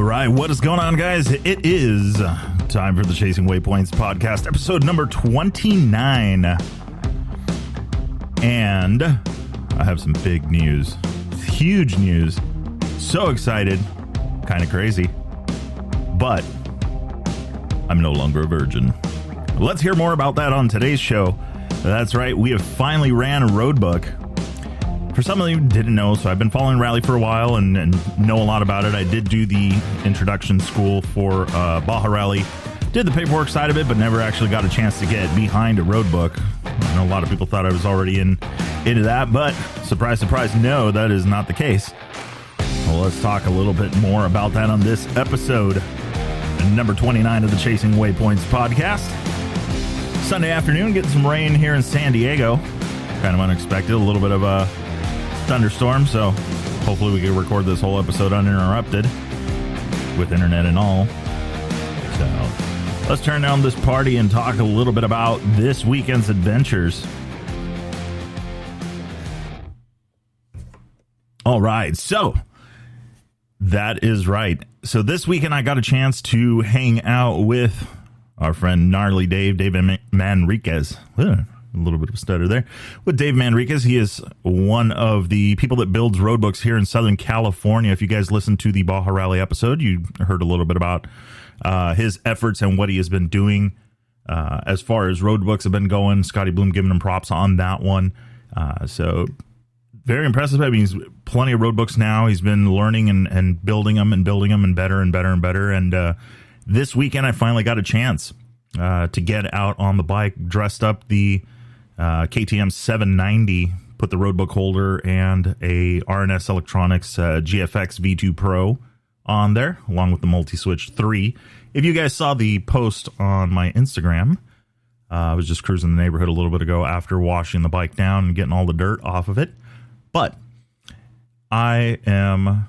right, what is going on, guys? It is time for the Chasing Waypoints podcast, episode number 29. And I have some big news. Huge news. So excited. Kind of crazy. But I'm no longer a virgin. Let's hear more about that on today's show. That's right, we have finally ran a road book. For some of you who didn't know, so I've been following Rally for a while and know a lot about it. I did do the introduction school for Baja Rally. Did the paperwork side of it, but never actually got a chance to get behind a road book. I know a lot of people thought I was already into that, but surprise, surprise, no, that is not the case. Well, let's talk a little bit more about that on this episode, number 29 of the Chasing Waypoints podcast. Sunday afternoon, getting some rain here in San Diego. Kind of unexpected, a little bit of a thunderstorm, so hopefully we can record this whole episode uninterrupted with internet and all. So let's turn down this party and talk a little bit about this weekend's adventures. All right, so that is right. So this weekend I got a chance to hang out with our friend Gnarly Dave Manriquez. A little bit of a stutter there. With Dave Manriquez, he is one of the people that builds roadbooks here in Southern California. If you guys listened to the Baja Rally episode, you heard a little bit about his efforts and what he has been doing as far as roadbooks have been going. Scotty Bloom giving him props on that one. So very impressive. I mean, he's plenty of roadbooks now. He's been learning and building them and better and better and better. And this weekend, I finally got a chance to get out on the bike, dressed up the KTM 790, put the roadbook holder and a RNS Electronics GFX V2 Pro on there, along with the Multi-Switch 3. If you guys saw the post on my Instagram, I was just cruising the neighborhood a little bit ago after washing the bike down and getting all the dirt off of it. But I'm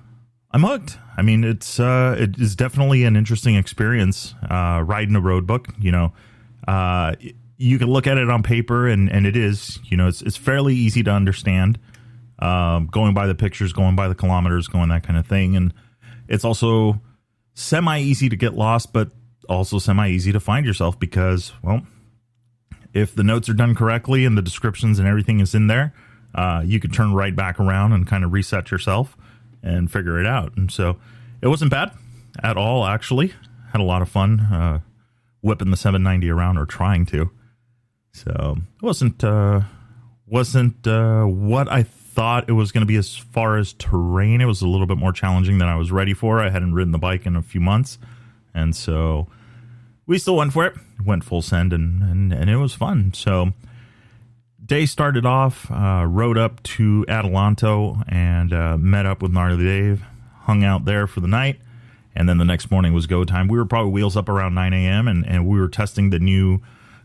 hooked. I mean, it is definitely an interesting experience riding a roadbook. You know, you can look at it on paper, and it is, you know, it's fairly easy to understand, going by the pictures, going by the kilometers, going that kind of thing. And it's also semi-easy to get lost, but also semi-easy to find yourself because, well, if the notes are done correctly and the descriptions and everything is in there, you can turn right back around and kind of reset yourself and figure it out. And so it wasn't bad at all, actually. Had a lot of fun whipping the 790 around, or trying to. So it wasn't what I thought it was going to be as far as terrain. It was a little bit more challenging than I was ready for. I hadn't ridden the bike in a few months, and so we still went for it. Went full send, and it was fun. So day started off, rode up to Adelanto and met up with Gnarly Dave, hung out there for the night, and then the next morning was go time. We were probably wheels up around 9 a.m., and we were testing the new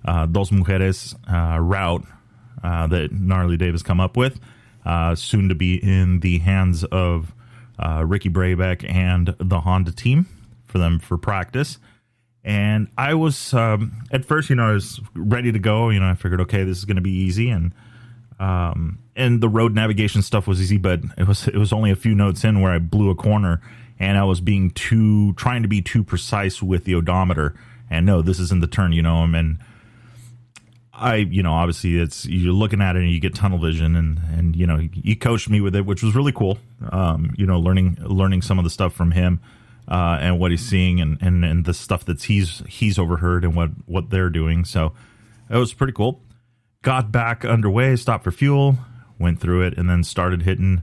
Dos Mujeres route that Gnarly Dave has come up with, soon to be in the hands of Ricky Brabeck and the Honda team for practice. And I was, at first, you know, I was ready to go. You know, I figured, okay, this is going to be easy. And the road navigation stuff was easy, but it was only a few notes in where I blew a corner and I was trying to be too precise with the odometer. And no, this isn't the turn, you know, and obviously you're looking at it and you get tunnel vision, and you know, he coached me with it, which was really cool. You know, learning some of the stuff from him. And what he's seeing and the stuff that he's overheard and what they're doing. So it was pretty cool. Got back underway, stopped for fuel, went through it, and then started hitting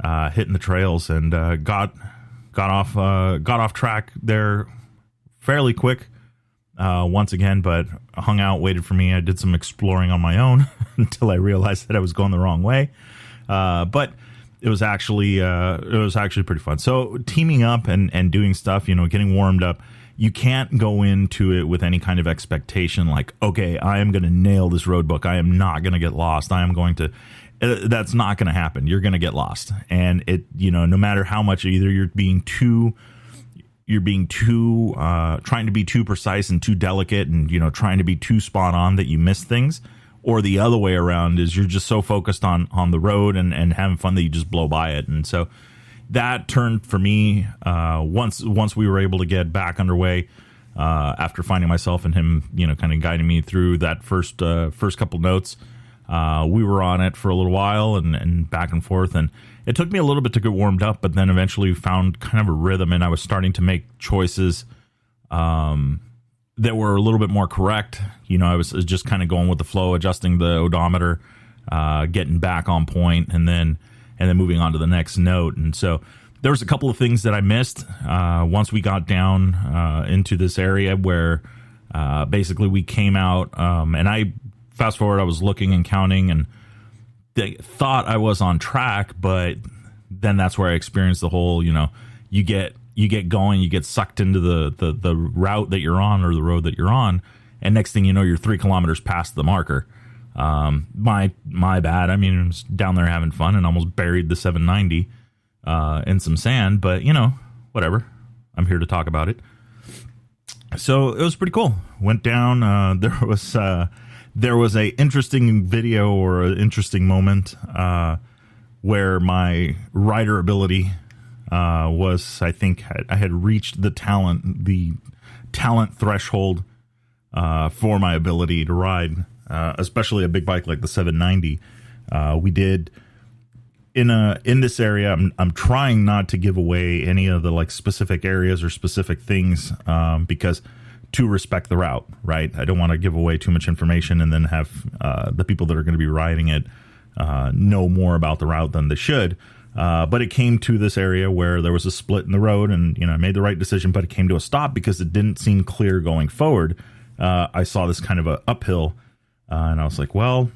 the trails, and got off track there fairly quick once again, but hung out, waited for me. I did some exploring on my own until I realized that I was going the wrong way. But it was actually pretty fun. So teaming up and doing stuff, you know, getting warmed up, you can't go into it with any kind of expectation like, okay, I am going to nail this road book. I am not going to get lost. I am going to, that's not going to happen. You're going to get lost. And it, you know, no matter how much, either you're being too trying to be too precise and too delicate and, you know, trying to be too spot on that you miss things, or the other way around is you're just so focused on the road and having fun that you just blow by it. And so that turned for me once we were able to get back underway. After finding myself and him, kind of guiding me through that first couple notes, we were on it for a little while and back and forth, and it took me a little bit to get warmed up, but then eventually found kind of a rhythm, and I was starting to make choices that were a little bit more correct. I was just kind of going with the flow, adjusting the odometer, getting back on point, and then moving on to the next note. And so there was a couple of things that I missed once we got down into this area where basically we came out, and I fast forward, I was looking and counting and thought I was on track, but then that's where I experienced the whole, you get going, you get sucked into the route that you're on, or the road that you're on, and next thing you know, you're 3 kilometers past the marker. My bad. I mean, I was down there having fun and almost buried the 790 in some sand, but whatever. I'm here to talk about it. So it was pretty cool. Went down. There was a interesting video, or an interesting moment where my rider ability was, I think, I had reached the talent threshold for my ability to ride, especially a big bike like the 790. We did in this area. I'm trying not to give away any of the specific areas or specific things because to respect the route, right? I don't want to give away too much information and then have the people that are going to be riding it know more about the route than they should. But it came to this area where there was a split in the road, and I made the right decision, but it came to a stop because it didn't seem clear going forward. I saw this kind of a uphill, and I was like, well,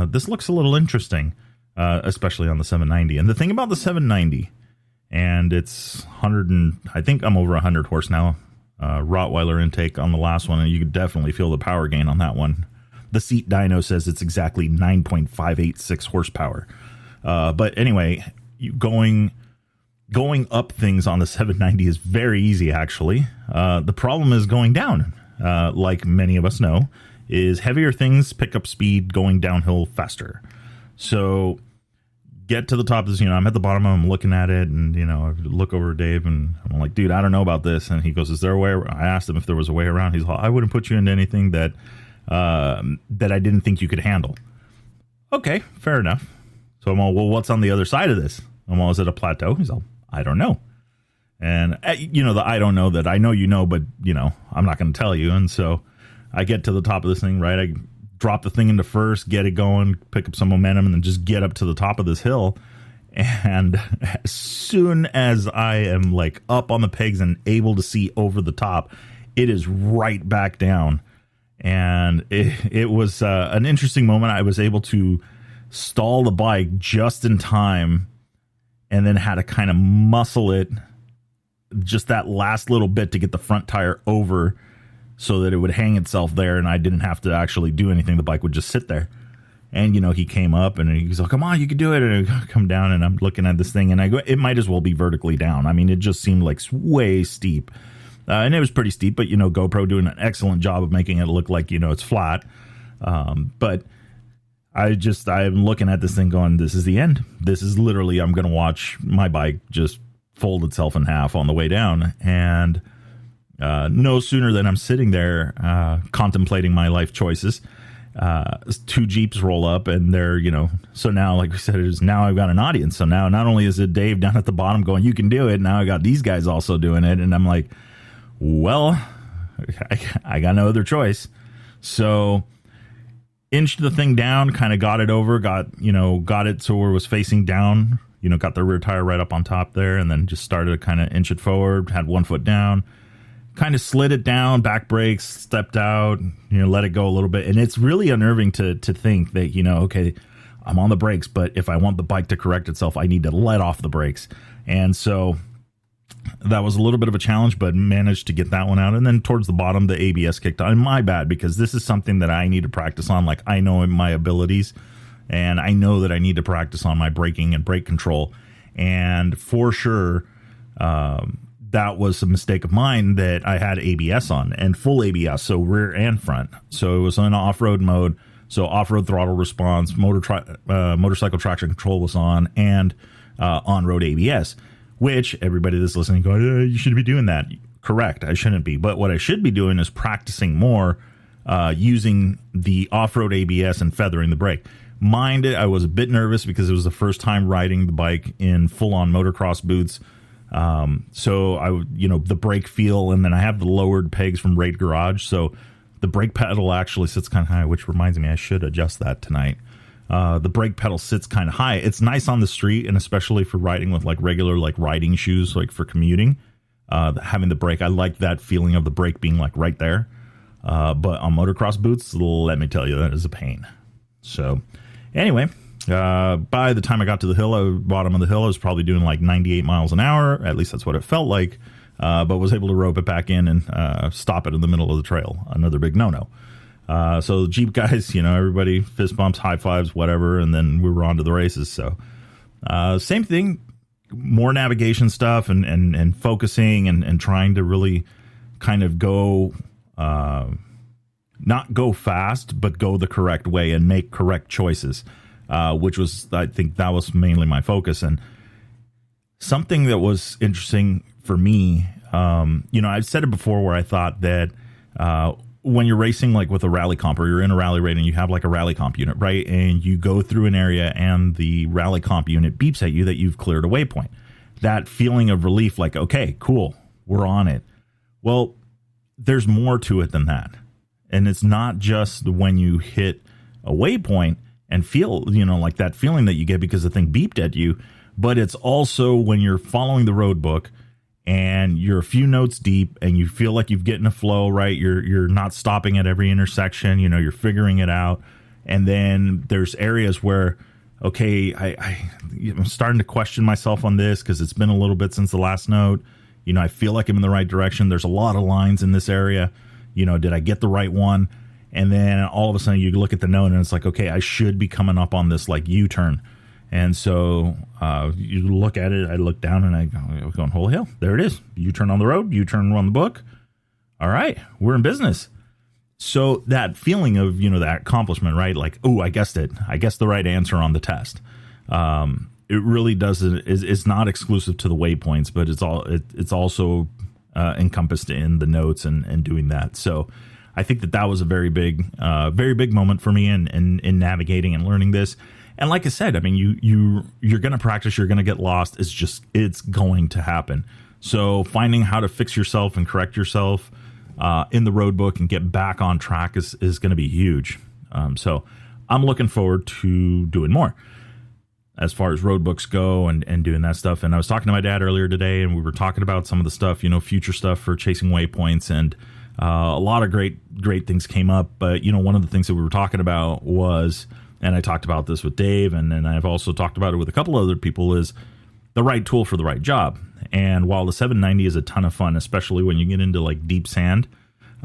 this looks a little interesting, especially on the 790. And the thing about the 790, and it's I think I'm over 100 horse now. Rottweiler intake on the last one, and you could definitely feel the power gain on that one. The seat dyno says it's exactly 9.586 horsepower. But anyway, going up things on the 790 is very easy, actually. The problem is going down, like many of us know, is heavier things pick up speed going downhill faster. So get to the top of this, I'm at the bottom, I'm looking at it, and, I look over at Dave, and I'm like, dude, I don't know about this. And he goes, is there a way? I asked him if there was a way around. He's like, I wouldn't put you into anything that I didn't think you could handle. Okay, fair enough. So I'm all, well, what's on the other side of this? I'm all, is it a plateau? He's all, I don't know. And, the I don't know that I know, but, I'm not going to tell you. And so I get to the top of this thing, right? I drop the thing into first, get it going, pick up some momentum, and then just get up to the top of this hill. And as soon as I am up on the pegs and able to see over the top, it is right back down. And it was an interesting moment. I was able to stall the bike just in time, and then had to kind of muscle it just that last little bit to get the front tire over so that it would hang itself there, and I didn't have to actually do anything. The bike would just sit there. And, he came up, and he's like, come on, you can do it. And I come down, and I'm looking at this thing, and I go, it might as well be vertically down. I mean, it just seemed way steep. And it was pretty steep, but, GoPro doing an excellent job of making it look like, it's flat. But I'm looking at this thing going, this is the end. This is literally, I'm going to watch my bike just fold itself in half on the way down. And no sooner than I'm sitting there contemplating my life choices, 2 Jeeps roll up, and they're, so now, like we said, now I've got an audience. So now not only is it Dave down at the bottom going, you can do it, now I got these guys also doing it. And I'm like, well, I got no other choice. So inched the thing down, kind of got it over, got it so where it was facing down, got the rear tire right up on top there, and then just started to kind of inch it forward, had 1 foot down, kind of slid it down, back brakes, stepped out, let it go a little bit. And it's really unnerving to think that, okay, I'm on the brakes, but if I want the bike to correct itself, I need to let off the brakes. And so that was a little bit of a challenge, but managed to get that one out. And then towards the bottom, the ABS kicked on. My bad, because this is something that I need to practice on. I know my abilities, and I know that I need to practice on my braking and brake control. And for sure, that was a mistake of mine that I had ABS on, and full ABS, so rear and front. So it was on off-road mode. So off-road throttle response, motorcycle traction control was on, and on-road ABS, which everybody that's listening goes, you should be doing that. Correct, I shouldn't be. But what I should be doing is practicing more using the off-road ABS and feathering the brake. Mind it, I was a bit nervous because it was the first time riding the bike in full-on motocross boots. So the brake feel, and then I have the lowered pegs from Raid Garage. So the brake pedal actually sits kind of high, which reminds me I should adjust that tonight. The brake pedal sits kind of high. It's nice on the street, and especially for riding with like regular like riding shoes, like for commuting. Having the brake, I like that feeling of the brake being like right there. But on motocross boots, let me tell you, that is a pain. So anyway, by the time I got to the bottom of the hill, I was probably doing like 98 miles an hour. At least that's what it felt like. But was able to rope it back in and stop it in the middle of the trail. Another big no-no. So the Jeep guys, everybody fist bumps, high fives, whatever. And then we were on to the races. So same thing, more navigation stuff and focusing and trying to really kind of go, not go fast, but go the correct way and make correct choices, which was, I think that was mainly my focus. And something that was interesting for me, I've said it before where I thought that when you're racing like with a rally comp or you're in a rally raid and you have like a rally comp unit, right? And you go through an area and the rally comp unit beeps at you that you've cleared a waypoint. That feeling of relief, like, okay, cool, we're on it. Well, there's more to it than that. And it's not just when you hit a waypoint and feel, like that feeling that you get because the thing beeped at you, but it's also when you're following the road book and you're a few notes deep and you feel like you've getting a flow, right? You're not stopping at every intersection, you're figuring it out. And then there's areas where, okay, I'm starting to question myself on this because it's been a little bit since the last note. I feel like I'm in the right direction. There's a lot of lines in this area. Did I get the right one? And then all of a sudden you look at the note and it's like, okay, I should be coming up on this like U-turn. And so you look at it, I look down and I go, going, holy hell, there it is. U-turn on the road, U-turn on the book. All right, we're in business. So that feeling of, that accomplishment, right? Like, oh, I guessed it. I guessed the right answer on the test. It really doesn't, it's not exclusive to the waypoints, but it's also encompassed in the notes and doing that. So I think that was a very big moment for me in navigating and learning this. And like I said, I mean, you're going to practice, you're going to get lost. It's going to happen. So finding how to fix yourself and correct yourself in the road book and get back on track is going to be huge. So I'm looking forward to doing more as far as road books go and doing that stuff. And I was talking to my dad earlier today and we were talking about some of the stuff, future stuff for chasing waypoints, and a lot of great things came up. But, one of the things that we were talking about was, and I talked about this with Dave, and then I've also talked about it with a couple other people, is the right tool for the right job. And while the 790 is a ton of fun, especially when you get into like deep sand,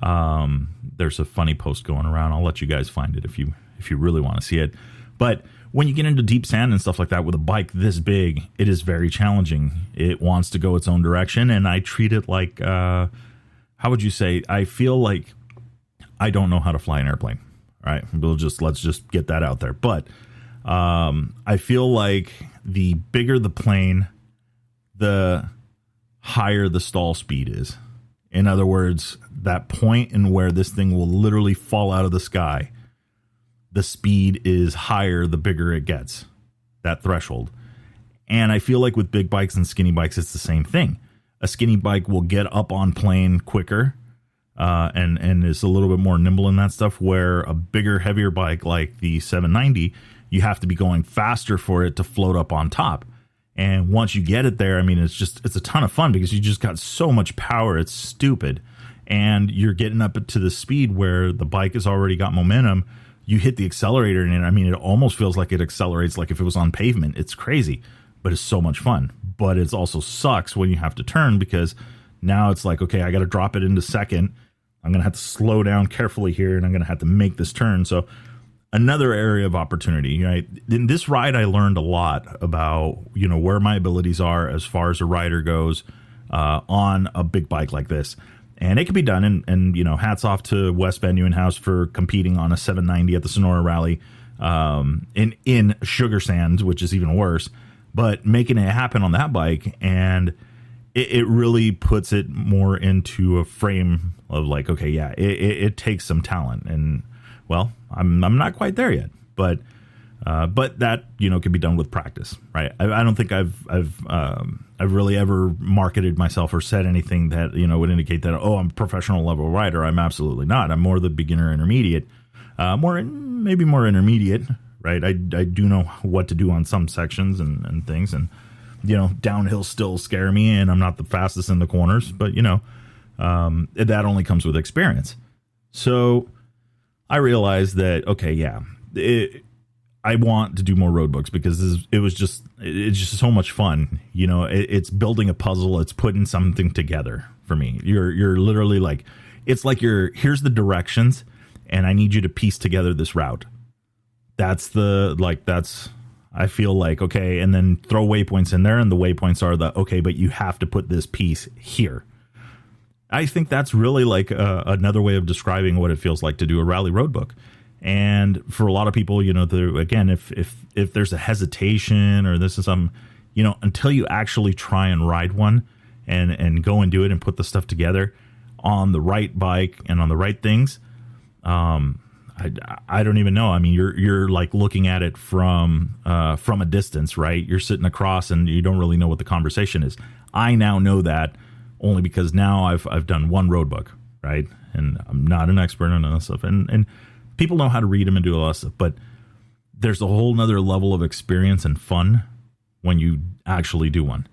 there's a funny post going around. I'll let you guys find it if you really want to see it. But when you get into deep sand and stuff like that with a bike this big, it is very challenging. It wants to go its own direction, and I treat it like, how would you say? I feel like I don't know how to fly an airplane. All right, let's just get that out there. But I feel like the bigger the plane, the higher the stall speed is. In other words, that point in where this thing will literally fall out of the sky, the speed is higher the bigger it gets, that threshold. And I feel like with big bikes and skinny bikes, it's the same thing. A skinny bike will get up on plane quicker, and is a little bit more nimble in that stuff, where a bigger, heavier bike like the 790, you have to be going faster for it to float up on top. And once you get it there, I mean, it's a ton of fun because you just got so much power. It's stupid. And you're getting up to the speed where the bike has already got momentum. You hit the accelerator and I mean, it almost feels like it accelerates like if it was on pavement. It's crazy, but it's so much fun. But it also sucks when you have to turn, because now it's like, okay, I got to drop it into second. I'm going to have to slow down carefully here, and I'm going to have to make this turn. So another area of opportunity, right? In this ride, I learned a lot about, where my abilities are as far as a rider goes on a big bike like this. And it can be done. And hats off to Wes Van Nieuwenhuis for competing on a 790 at the Sonora Rally in sugar sand, which is even worse. but making it happen on that bike, and it really puts it more into a frame of like, okay, yeah, it takes some talent, and well, I'm not quite there yet, but that, you know, can be done with practice, right? I don't think I've really ever marketed myself or said anything that, you know, would indicate that, oh, I'm a professional level rider. I'm absolutely not. I'm more the beginner intermediate, maybe more intermediate, right? I do know what to do on some sections and things, and you know, downhill still scare me, and I'm not the fastest in the corners, but you know, that only comes with experience. So I realized that, okay, yeah, I want to do more road books because it's just so much fun. You know, it's building a puzzle. It's putting something together for me. You're literally like, it's like here's the directions, and I need you to piece together this route. I feel like, okay, and then throw waypoints in there, and the waypoints are okay, but you have to put this piece here. I think that's really like another way of describing what it feels like to do a rally road book. And for a lot of people, you know, again, if there's a hesitation or this is some, you know, until you actually try and ride one and go and do it and put the stuff together on the right bike and on the right things, I don't even know. I mean, you're like looking at it from a distance, right? You're sitting across and you don't really know what the conversation is. I now know that only because now I've done one road book, right? And I'm not an expert on that stuff. And people know how to read them and do a lot of stuff, but there's a whole nother level of experience and fun when you actually do one.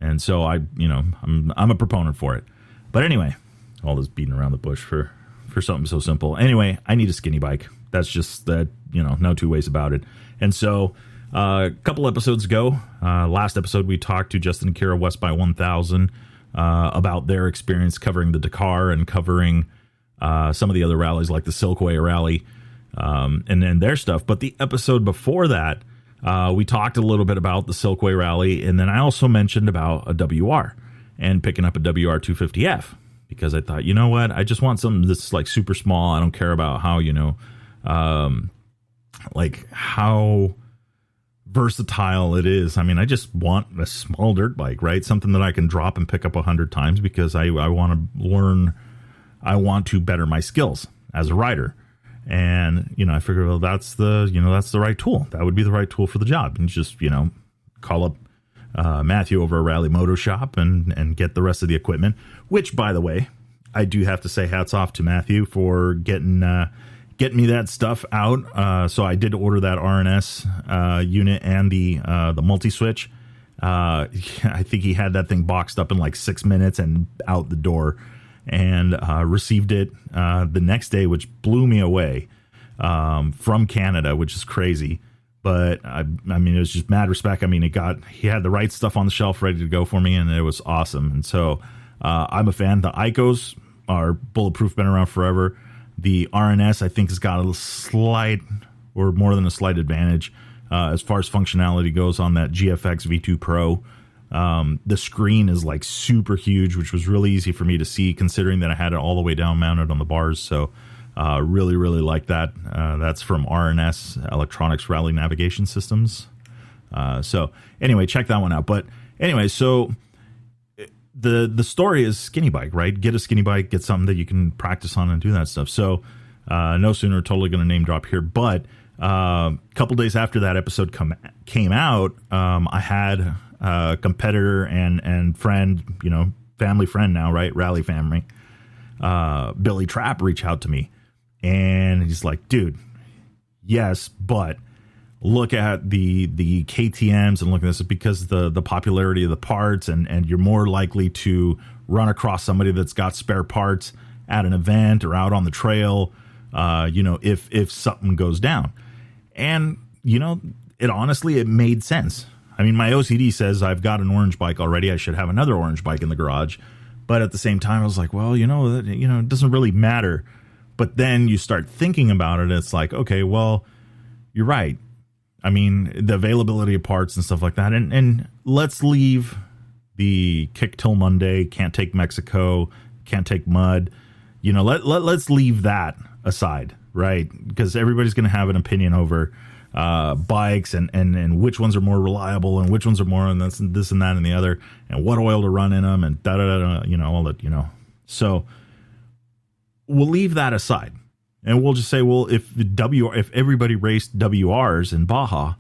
And so I'm a proponent for it. But anyway, all this beating around the bush for something so simple. Anyway, I need a skinny bike. That's just that, you know, no two ways about it. And so a couple episodes ago, last episode, we talked to Justin and Kira West by 1000 about their experience covering the Dakar and covering some of the other rallies like the Silkway rally and then their stuff. But the episode before that, we talked a little bit about the Silkway rally. And then I also mentioned about a WR and picking up a WR 250F. Because I thought, you know what, I just want something that's like super small. I don't care about how, you know, like how versatile it is. I mean, I just want a small dirt bike, right? Something that I can drop and pick up 100 times because I want to learn. I want to better my skills as a rider. And, you know, I figured, well, that's the right tool. That would be the right tool for the job. And just, you know, call up Matthew over at Rally Moto Shop and get the rest of the equipment, which, by the way, I do have to say hats off to Matthew for getting me that stuff out. So I did order that RNS unit and the multi-switch. I think he had that thing boxed up in like 6 minutes and out the door, and received it the next day, which blew me away, from Canada, which is crazy. But I mean, it was just mad respect. I mean, he had the right stuff on the shelf ready to go for me, and it was awesome. And so I'm a fan. The Icos are bulletproof, been around forever. The RNS, I think, has got a slight or more than a slight advantage as far as functionality goes on that GFX V2 Pro. The screen is like super huge, which was really easy for me to see considering that I had it all the way down mounted on the bars. So really, really like that. That's from RNS, Electronics Rally Navigation Systems. So anyway, check that one out. But anyway, so the story is skinny bike, right? Get a skinny bike, get something that you can practice on and do that stuff. So no sooner, totally going to name drop here, but a couple days after that episode came out, I had a competitor and friend, you know, family friend now, right? Rally family, Billy Trapp, reach out to me. And he's like, dude, yes, but look at the KTMs and look at this because the popularity of the parts and you're more likely to run across somebody that's got spare parts at an event or out on the trail, you know, if something goes down. And, you know, it made sense. I mean, my OCD says I've got an orange bike already. I should have another orange bike in the garage. But at the same time, I was like, well, you know, it doesn't really matter. But then you start thinking about it. And it's like, okay, well, you're right. I mean, the availability of parts and stuff like that. And let's leave the kick till Monday, can't take Mexico, can't take mud. You know, let's leave that aside, right? Because everybody's going to have an opinion over bikes and which ones are more reliable and which ones are more and this and that and the other, and what oil to run in them and all that, So we'll leave that aside and we'll just say, well, if everybody raced WRs in Baja,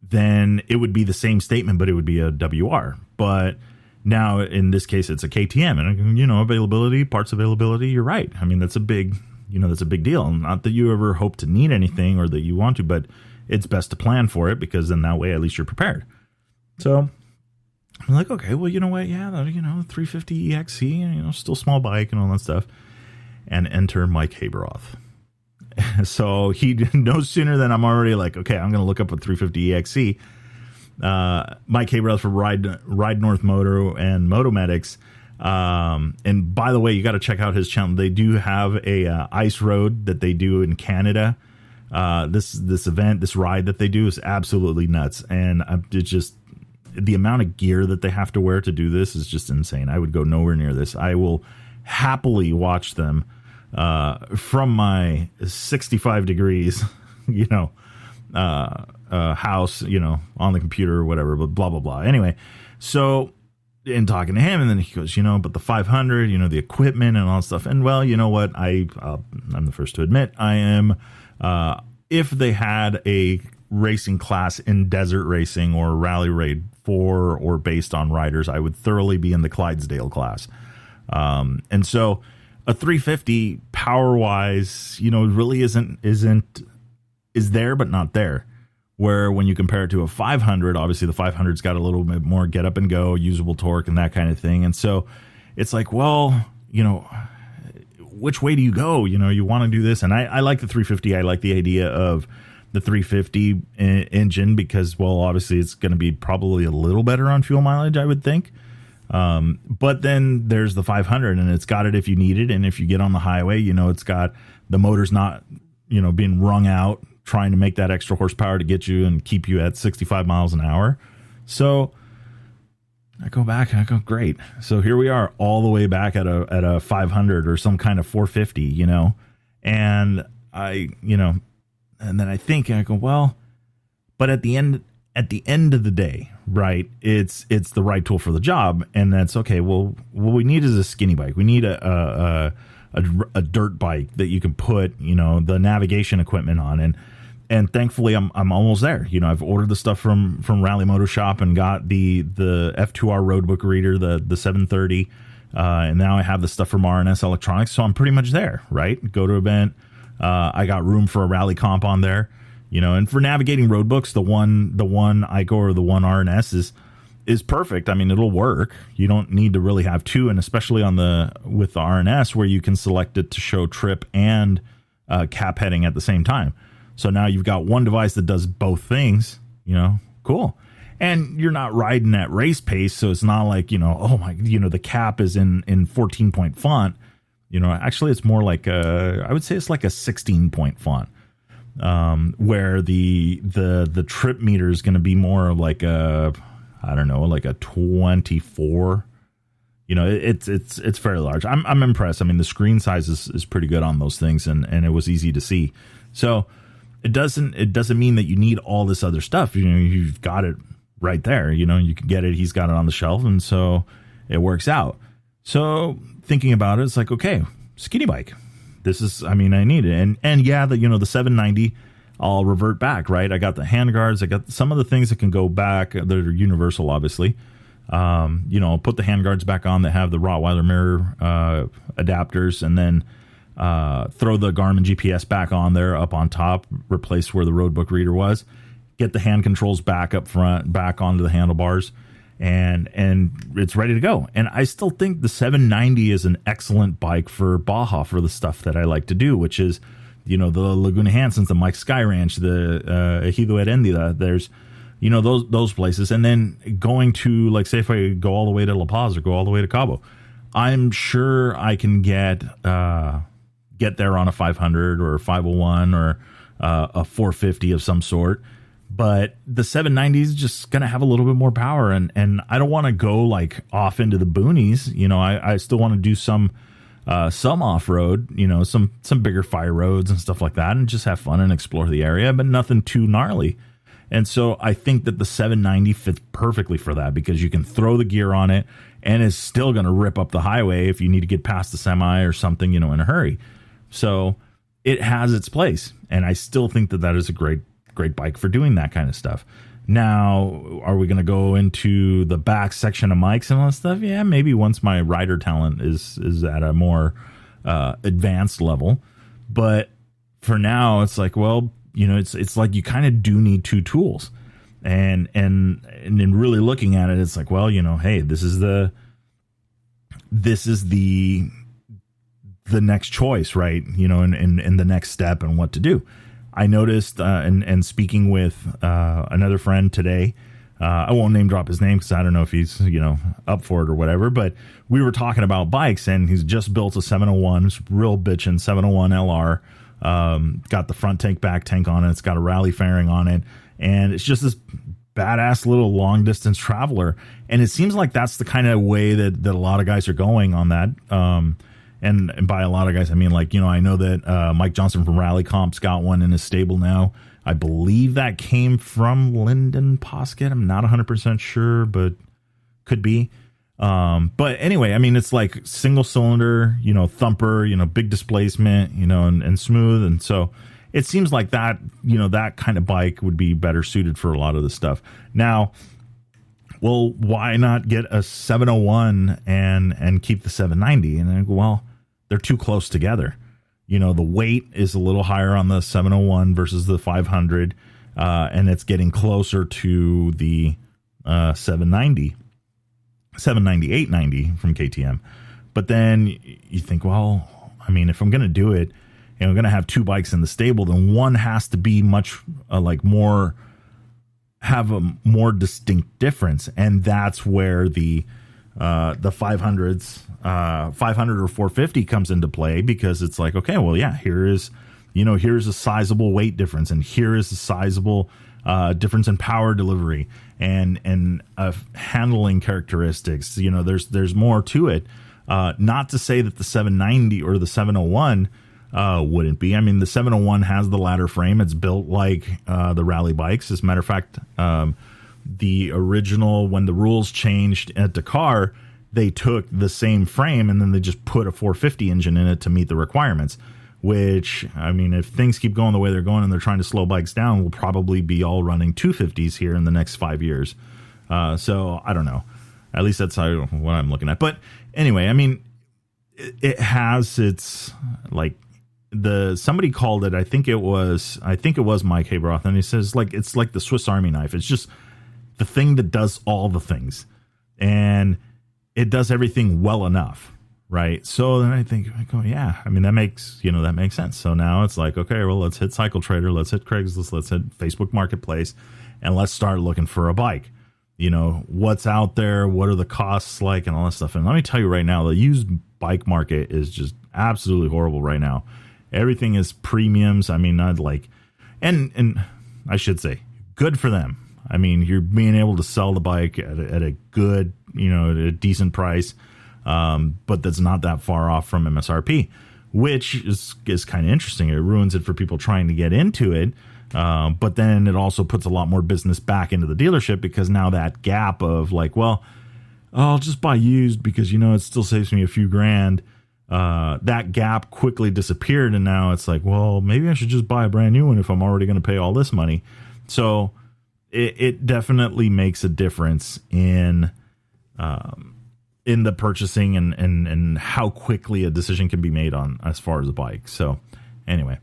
then it would be the same statement, but it would be a WR. But now in this case, it's a KTM, and availability, parts availability. You're right. I mean, that's a big deal. Not that you ever hope to need anything or that you want to, but it's best to plan for it, because then that way at least you're prepared. So I'm like, okay, well, you know what? Yeah, 350 EXC, still small bike and all that stuff. And enter Mike Haberoth. So he no sooner than I'm already like, okay, I'm going to look up a 350 EXC. Mike Haberoth for Ride North Moto and Motomedics. And by the way, you got to check out his channel. They do have a ice road that they do in Canada. This event, this ride that they do is absolutely nuts. And it's just the amount of gear that they have to wear to do this is just insane. I would go nowhere near this. I will happily watch them from my 65 degrees, house, on the computer or whatever, but blah, blah, blah. Anyway, so in talking to him, and then he goes, but the 500, the equipment and all that stuff. And well, you know what? I'm the first to admit I am, if they had a racing class in desert racing or rally raid for, or based on riders, I would thoroughly be in the Clydesdale class. And so a 350 power wise, really is there, but not there. Where when you compare it to a 500, obviously the 500's got a little bit more get up and go, usable torque and that kind of thing. And so it's like, well, which way do you go? You want to do this. And I like the 350. I like the idea of the 350 engine because, well, obviously it's going to be probably a little better on fuel mileage, I would think. But then there's the 500 and it's got it if you need it. And if you get on the highway, it's got the motor's not, being wrung out, trying to make that extra horsepower to get you and keep you at 65 miles an hour. So I go back and I go, great. So here we are all the way back at a 500 or some kind of 450, and I, and then I think, and I go, well, but at the end of the day, right, it's the right tool for the job. And that's okay. Well, what we need is a skinny bike. We need a dirt bike that you can put, the navigation equipment on. And thankfully I'm almost there. I've ordered the stuff from Rally Moto Shop and got the F2R roadbook reader, the 730. And now I have the stuff from RNS Electronics. So I'm pretty much there, right? Go to event. I got room for a rally comp on there, and for navigating roadbooks, the one ICO or the one RNS is perfect. I mean, it'll work. You don't need to really have two. And especially with the RNS where you can select it to show trip and cap heading at the same time. So now you've got one device that does both things, cool. And you're not riding at race pace. So it's not like, oh my, the cap is in 14-point font. Actually it's more like I would say it's like a 16-point font, where the trip meter is going to be more of like like a 24. It's fairly large. I'm impressed. I mean, the screen size is pretty good on those things, and it was easy to see. So it doesn't mean that you need all this other stuff. You've got it right there. You can get it. He's got it on the shelf, and so it works out. So thinking about it, it's like, okay, skinny bike. I need it. And yeah, the 790, I'll revert back, right? I got the handguards. I got some of the things that can go back that are universal, obviously. I'll put the handguards back on that have the Rottweiler mirror adapters, and then throw the Garmin GPS back on there up on top, replace where the roadbook reader was, get the hand controls back up front, back onto the handlebars, and it's ready to go. And I still think the 790 is an excellent bike for Baja for the stuff that I like to do, which is, the Laguna Hansons, the Mike Sky Ranch, the Ejido Erendida, there's, those places. And then going to, like, say if I go all the way to La Paz or go all the way to Cabo, I'm sure I can get there on a 500 or a 501 or a 450 of some sort. But the 790 is just going to have a little bit more power. And I don't want to go like off into the boonies. I still want to do some some off-road, some bigger fire roads and stuff like that, and just have fun and explore the area, but nothing too gnarly. And so I think that the 790 fits perfectly for that, because you can throw the gear on it and it's still going to rip up the highway if you need to get past the semi or something, in a hurry. So it has its place, and I still think that that is a great bike for doing that kind of stuff. Now, are we going to go into the back section of mics and all that stuff? Yeah, maybe once my rider talent is at a more advanced level. But for now, it's like, well, it's like you kind of do need two tools. And in really looking at it, it's like, well, hey, this is the next choice, right? In the next step and what to do. I noticed, and speaking with another friend today, I won't name drop his name because I don't know if he's, up for it or whatever, but we were talking about bikes, and he's just built a 701, real bitchin' 701 LR, got the front tank, back tank on it. It's got a rally fairing on it, and it's just this badass little long distance traveler. And it seems like that's the kind of way that a lot of guys are going on that. And by a lot of guys, I mean, I know that Mike Johnson from Rally Comp's got one in his stable now. I believe that came from Lyndon Poskett. I'm not 100% sure, but could be. But anyway, I mean, it's like single cylinder, thumper, big displacement, and smooth. And so it seems like that, that kind of bike would be better suited for a lot of the stuff. Now, well, why not get a 701 and keep the 790? And I go, well, they're too close together. The weight is a little higher on the 701 versus the 500, and it's getting closer to the 790, 890 from KTM. But then you think, well, I mean, if I'm going to do it and I'm going to have two bikes in the stable, then one has to be much have a more distinct difference. And that's where the 500s, 500 or 450 comes into play, because it's like, okay, well, yeah, here's a sizable weight difference, and here is a sizable difference in power delivery and handling characteristics. There's more to it. Not to say that the 790 or the 701 wouldn't be. I mean, the 701 has the ladder frame. It's built like the rally bikes. As a matter of fact, the original, when the rules changed at Dakar, they took the same frame and then they just put a 450 engine in it to meet the requirements, which, I mean, if things keep going the way they're going and they're trying to slow bikes down, we'll probably be all running 250s here in the next 5 years. So I don't know. At least that's what I'm looking at. But anyway, I mean, it has its, like, somebody called it, I think it was Mike Habroth, and he says, it's like the Swiss Army knife. It's just the thing that does all the things, and it does everything well enough, right? So then I think, yeah, I mean, that makes sense. So now it's like, okay, well, let's hit Cycle Trader, let's hit Craigslist, let's hit Facebook Marketplace, and let's start looking for a bike. What's out there, what are the costs like, and all that stuff. And let me tell you right now, the used bike market is just absolutely horrible right now. Everything is premiums. I mean, not like, and I should say, good for them. I mean, you're being able to sell the bike at a good, at a decent price, but that's not that far off from MSRP, which is kind of interesting. It ruins it for people trying to get into it, but then it also puts a lot more business back into the dealership, because now that gap of like, well, I'll just buy used because, it still saves me a few grand. That gap quickly disappeared, and now it's like, well, maybe I should just buy a brand new one if I'm already going to pay all this money. So it definitely makes a difference in the purchasing and how quickly a decision can be made on as far as a bike. So anyway,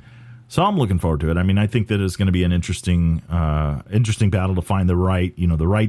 so I'm looking forward to it. I mean, I think that it's going to be an interesting battle to find the right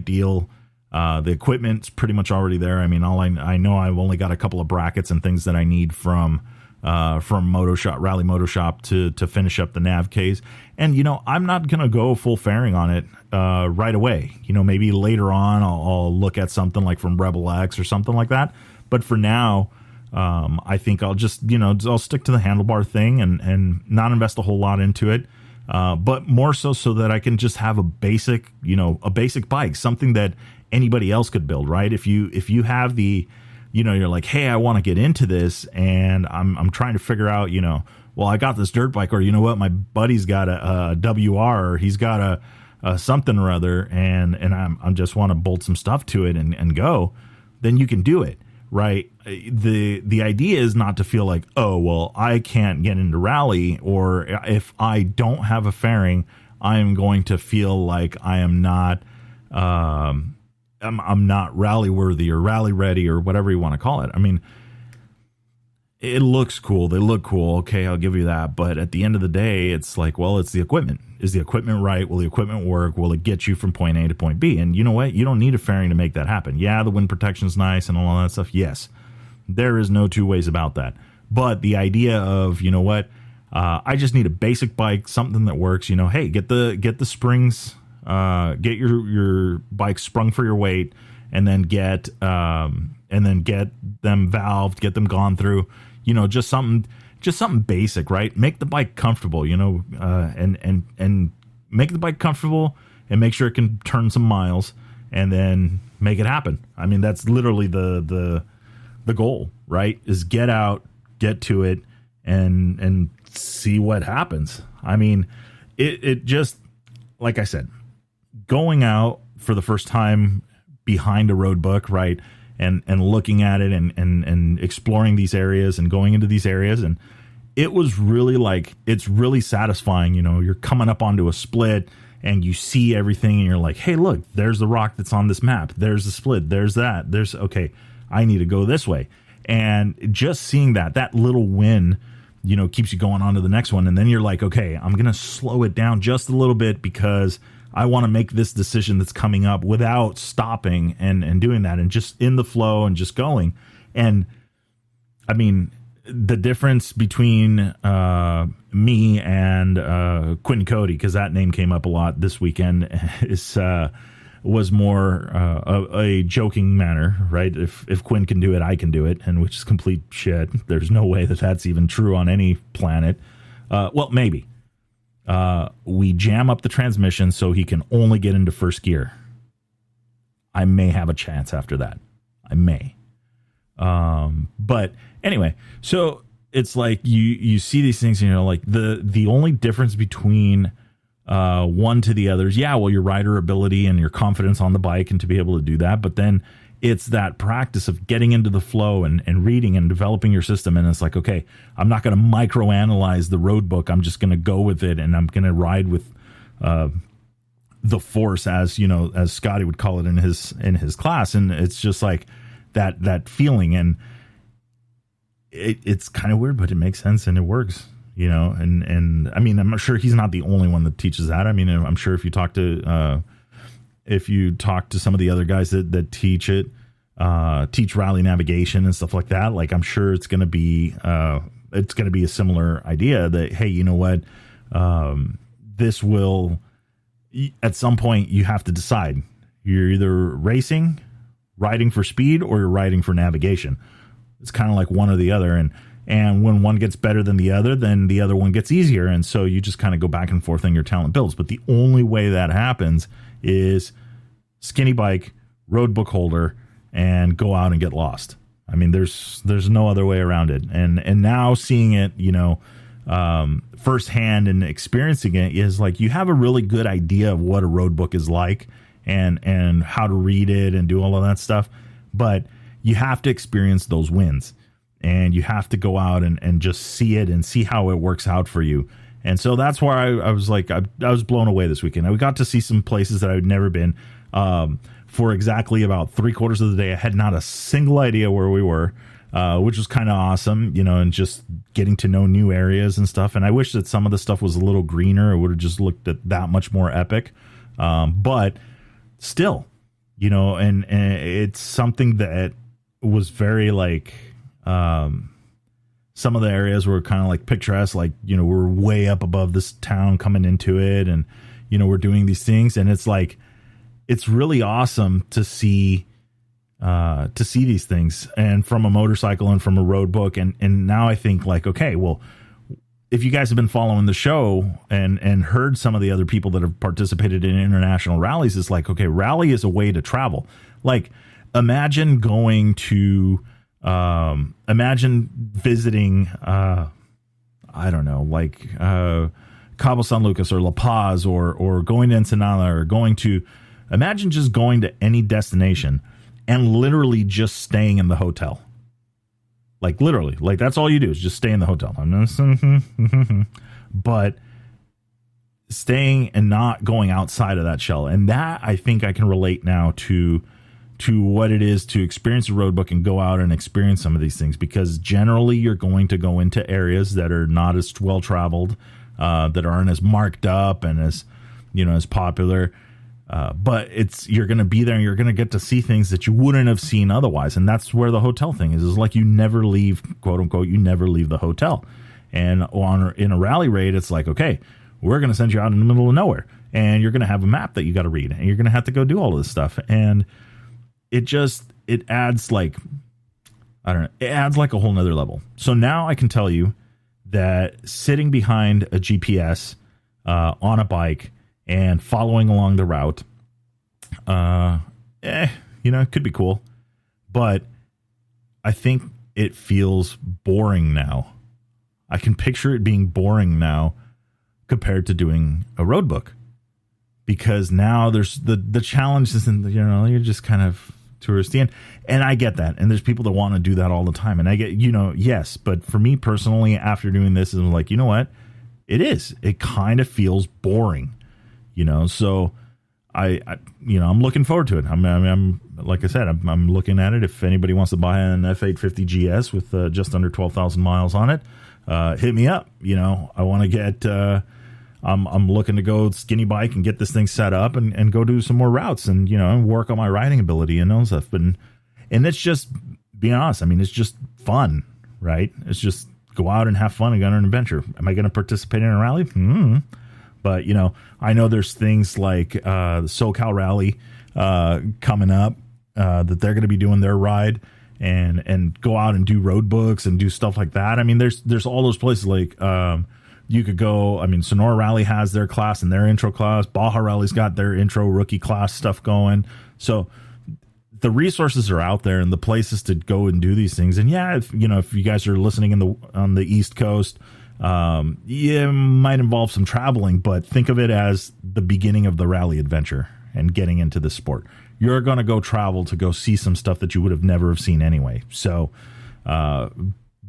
deal. The equipment's pretty much already there. I mean, I know I've only got a couple of brackets and things that I need from Motoshop, Rally Motoshop to finish up the nav case. And, I'm not going to go full fairing on it right away. Maybe later on I'll look at something like from Rebel X or something like that. But for now, I think I'll just, I'll stick to the handlebar thing and not invest a whole lot into it. But more so that I can just have a basic bike, something that anybody else could build, right? If you have the you're like, hey, I want to get into this, and I'm trying to figure out, well, I got this dirt bike, or what, my buddy's got a WR, or he's got a something or other, and I'm just want to bolt some stuff to it and go, then you can do it, right? The idea is not to feel like, oh, well, I can't get into rally, or if I don't have a fairing, I am going to feel like I am not, I'm not rally worthy or rally ready or whatever you want to call it. I mean, it looks cool. They look cool. Okay, I'll give you that. But at the end of the day, it's like, well, it's the equipment. Is the equipment right? Will the equipment work? Will it get you from point A to point B? And you know what? You don't need a fairing to make that happen. Yeah, the wind protection's nice and all that stuff. Yes, there is no two ways about that. But the idea of, I just need a basic bike, something that works. Hey, get the springs, get your bike sprung for your weight, and then get them valved, get them gone through. Just something basic, right? Make the bike comfortable, and make the bike comfortable, and make sure it can turn some miles, and then make it happen. I mean, that's literally the goal, right? Is get out, get to it, and see what happens. I mean, it just, like I said, going out for the first time behind a road book, right? And looking at it and exploring these areas and going into these areas. And it was really it's really satisfying. You're coming up onto a split and you see everything and you're like, hey, look, there's the rock that's on this map. There's the split. There's that. Okay, I need to go this way. And just seeing that little win, keeps you going on to the next one. And then you're like, okay, I'm going to slow it down just a little bit because I want to make this decision that's coming up without stopping and doing that, and just in the flow and just going. And I mean, the difference between me and Quinn Cody, because that name came up a lot this weekend, was more a joking manner, right? If Quinn can do it, I can do it, and which is complete shit. There's no way that that's even true on any planet. Well, maybe. We jam up the transmission so he can only get into first gear. I may have a chance after that. I may. But anyway, so it's like you see these things and you're like, the only difference between one to the others, yeah, well, your rider ability and your confidence on the bike and to be able to do that, but then it's that practice of getting into the flow and reading and developing your system. And it's like, okay, I'm not going to microanalyze the road book. I'm just going to go with it, and I'm going to ride with the force, as Scotty would call it in his class. And it's just like that feeling, and it's kind of weird, but it makes sense and it works. And I mean, I'm sure he's not the only one that teaches that. I mean, I'm sure if you talk to some of the other guys that teach it, teach rally navigation and stuff like that, like, I'm sure it's going to be a similar idea that, hey, you know what, this will, at some point you have to decide. You're either racing, riding for speed, or you're riding for navigation. It's kind of like one or the other. And when one gets better than the other, then the other one gets easier. And so you just kind of go back and forth on your talent builds. But the only way that happens is skinny bike, road book holder, and go out and get lost. I mean, there's no other way around it. And now seeing it, firsthand and experiencing it is like, you have a really good idea of what a road book is like and how to read it and do all of that stuff. But you have to experience those wins. And you have to go out and just see it and see how it works out for you. And so that's why I was like, I was blown away this weekend. I got to see some places that I'd never been. For exactly about 3/4 of the day, I had not a single idea where we were, which was kind of awesome, and just getting to know new areas and stuff. And I wish that some of the stuff was a little greener. It would have just looked that much more epic. But still, and it's something that was very like, some of the areas were kind of like picturesque, like, we're way up above this town coming into it, and we're doing these things, and it's like, it's really awesome to see these things, and from a motorcycle and from a road book. And now I think like, okay, well, if you guys have been following the show and heard some of the other people that have participated in international rallies, it's like, okay, rally is a way to travel. Like, imagine going to Imagine visiting, I don't know, like Cabo San Lucas or La Paz or going to Ensenada or imagine just going to any destination and literally just staying in the hotel. Like literally, like that's all you do is just stay in the hotel. But staying and not going outside of that shell. And that I think I can relate now to what it is to experience a road book and go out and experience some of these things, because generally you're going to go into areas that are not as well traveled, that aren't as marked up and as, as popular. But you're going to be there and you're going to get to see things that you wouldn't have seen otherwise. And that's where the hotel thing is like you never leave, quote unquote, you never leave the hotel. And in a rally raid, it's like, okay, we're going to send you out in the middle of nowhere and you're going to have a map that you got to read and you're going to have to go do all of this stuff. And it adds like, I don't know, it adds like a whole nother level. So now I can tell you that sitting behind a GPS on a bike and following along the route, it could be cool, but I think it feels boring now. I can picture it being boring now compared to doing a road book, because now there's the challenge isn't, you're just kind of touristy, and I get that, and there's people that want to do that all the time, and I get, yes, but for me personally, after doing this, I'm like, you know what, it kind of feels boring, so I'm looking forward to it. I'm like I said, I'm looking at it. If anybody wants to buy an F850 GS with just under 12,000 miles on it, hit me up. I want to get, I'm looking to go skinny bike and get this thing set up and go do some more routes and, work on my riding ability and stuff. And it's just being honest. I mean, it's just fun, right? It's just go out and have fun and go on an adventure. Am I going to participate in a rally? But, I know there's things like the SoCal Rally coming up that they're going to be doing their ride and go out and do road books and do stuff like that. I mean, there's all those places like you could go. I mean, Sonora Rally has their class and their intro class. Baja Rally's got their intro rookie class stuff going. So the resources are out there and the places to go and do these things. And yeah, if you guys are listening on the East Coast, it might involve some traveling, but think of it as the beginning of the rally adventure and getting into the sport. You're going to go travel to go see some stuff that you would have never have seen anyway. So,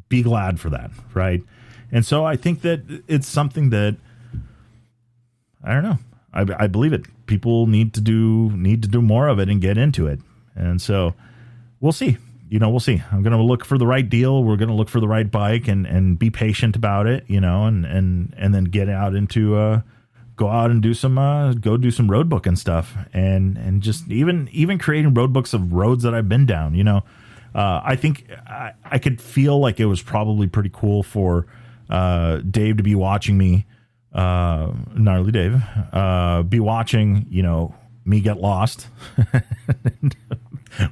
be glad for that. Right. And so I think that it's something that, I don't know. I believe it. People need to do more of it and get into it. And so we'll see. We'll see. I'm going to look for the right deal. We're going to look for the right bike and be patient about it, and then get out into, go out and do some road book and stuff. And just even creating road books of roads that I've been down, I think I could feel like it was probably pretty cool for, Dave to be watching me, gnarly Dave, be watching, me get lost,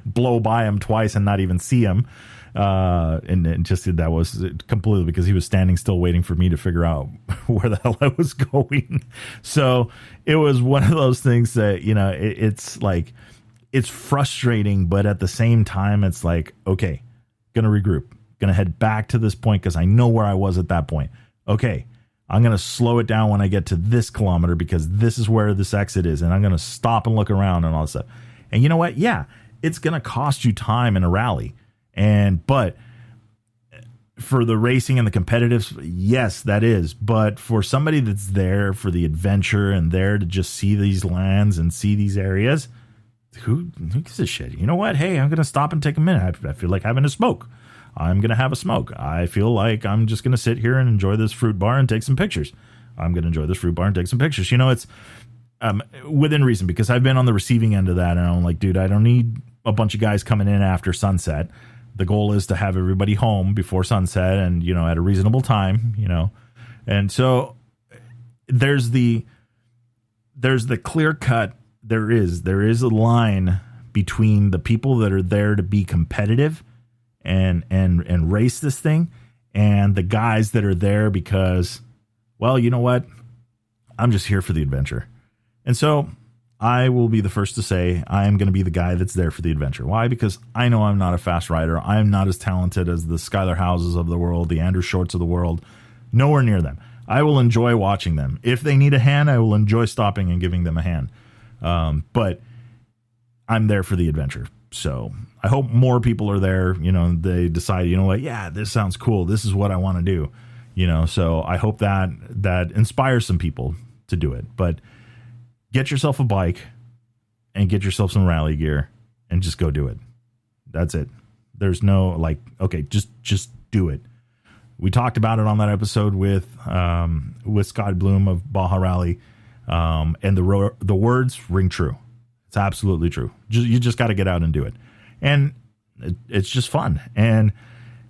blow by him twice and not even see him. And just that was completely because he was standing still waiting for me to figure out where the hell I was going. So it was one of those things that, it's like, it's frustrating, but at the same time, it's like, okay, going to regroup, going to head back to this point because I know where I was at that point. Okay, I'm going to slow it down when I get to this kilometer because this is where this exit is. And I'm going to stop and look around and all that stuff. And you know what? Yeah, it's going to cost you time in a rally. But for the racing and the competitives, yes, that is. But for somebody that's there for the adventure and there to just see these lands and see these areas, who gives a shit? You know what? Hey, I'm going to stop and take a minute. I feel like having a smoke. I'm going to have a smoke. I feel like I'm just going to sit here and enjoy this fruit bar and take some pictures. I'm going to enjoy this fruit bar and take some pictures. It's within reason because I've been on the receiving end of that. And I'm like, dude, I don't need a bunch of guys coming in after sunset. The goal is to have everybody home before sunset and, at a reasonable time, and so there's the clear cut. There is a line between the people that are there to be competitive and race this thing and the guys that are there because, well, you know what? I'm just here for the adventure. And so I will be the first to say I am going to be the guy that's there for the adventure. Why? Because I know I'm not a fast rider. I'm not as talented as the Skylar Houses of the world, the Andrew Shorts of the world. Nowhere near them. I will enjoy watching them. If they need a hand, I will enjoy stopping and giving them a hand. But I'm there for the adventure. So I hope more people are there. You know, they decide, you know what, yeah, this sounds cool. This is what I want to do. You know, so I hope that inspires some people to do it. But get yourself a bike and get yourself some rally gear and just go do it. That's it. There's no like, okay, just do it. We talked about it on that episode with Scott Bloom of Baja Rally, and the words ring true. It's absolutely true. You just got to get out and do it, and it's just fun. And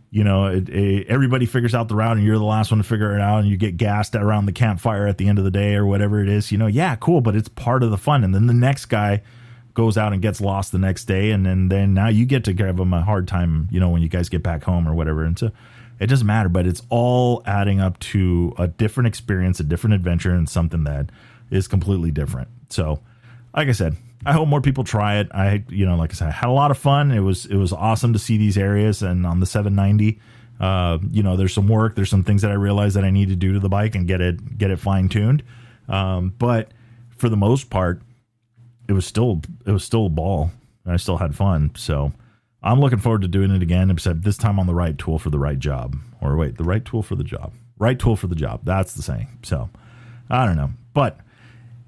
you know, everybody figures out the route, and you're the last one to figure it out, and you get gassed around the campfire at the end of the day or whatever it is. You know, yeah, cool, but it's part of the fun. And then the next guy goes out and gets lost the next day, and then now you get to give them a hard time, you know, when you guys get back home or whatever. And so it doesn't matter, but it's all adding up to a different experience, a different adventure, and something that is completely different. So, like I said, I hope more people try it. Like I said, I had a lot of fun. It was awesome to see these areas. And on the 790, there's some work. There's some things that I realized that I need to do to the bike and get it fine tuned. But for the most part, it was still a ball. And I still had fun. So I'm looking forward to doing it again, except this time on the right tool for the right job. Or wait, the right tool for the job. Right tool for the job. That's the saying. So I don't know. But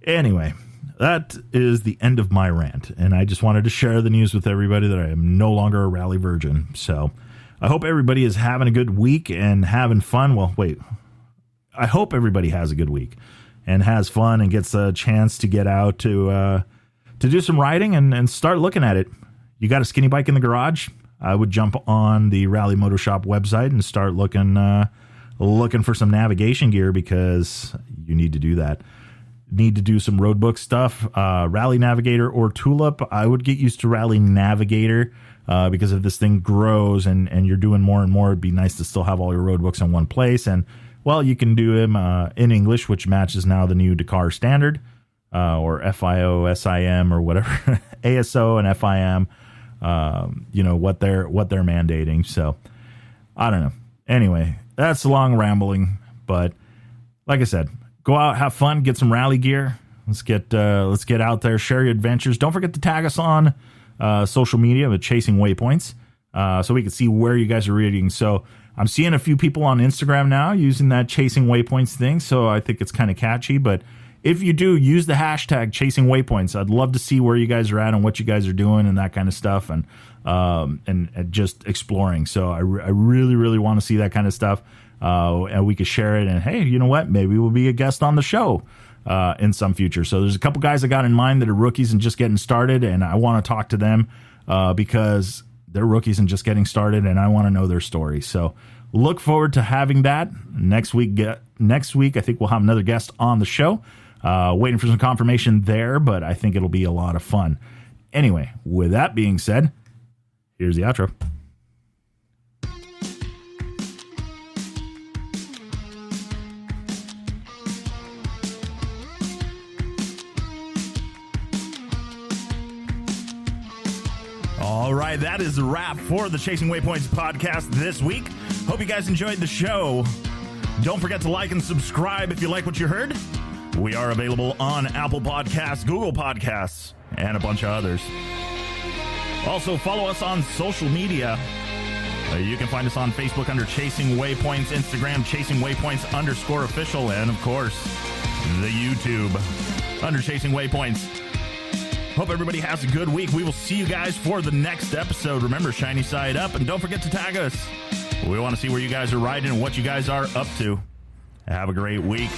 anyway, that is the end of my rant. And I just wanted to share the news with everybody that I am no longer a rally virgin. So I hope everybody is having a good week and having fun. Well, wait, I hope everybody has a good week and has fun and gets a chance to get out to do some riding and start looking at it. You got a skinny bike in the garage? I would jump on the Rally Moto Shop website and start looking for some navigation gear, because you need to do that. Need to do some roadbook stuff. Rally Navigator or Tulip. I would get used to Rally Navigator because if this thing grows and you're doing more and more, it'd be nice to still have all your roadbooks in one place. And well, you can do them in English, which matches now the new Dakar standard, or FIO, SIM, or whatever, ASO and FIM. What they're mandating. So I don't know. Anyway, that's long rambling, but like I said, go out, have fun, get some rally gear. Let's get out there, share your adventures. Don't forget to tag us on social media with Chasing Waypoints, so we can see where you guys are reading. So I'm seeing a few people on Instagram now using that Chasing Waypoints thing, so I think it's kind of catchy. But if you do, use the hashtag Chasing Waypoints. I'd love to see where you guys are at and what you guys are doing and that kind of stuff, and just exploring. So I really, really want to see that kind of stuff. And we could share it, and hey, you know what? Maybe we'll be a guest on the show in some future. So there's a couple guys I got in mind that are rookies and just getting started, and I want to talk to them because they're rookies and just getting started, and I want to know their story. So look forward to having that next week. I think we'll have another guest on the show. Waiting for some confirmation there, but I think it'll be a lot of fun. Anyway, with that being said, here's the outro. All right, that is a wrap for the Chasing Waypoints podcast this week. Hope you guys enjoyed the show. Don't forget to like and subscribe if you like what you heard. We are available on Apple Podcasts, Google Podcasts, and a bunch of others. Also, follow us on social media. You can find us on Facebook under Chasing Waypoints, Instagram Chasing Waypoints _official, and of course, the YouTube under Chasing Waypoints. Hope everybody has a good week. We will see you guys for the next episode. Remember, shiny side up, and don't forget to tag us. We want to see where you guys are riding and what you guys are up to. Have a great week.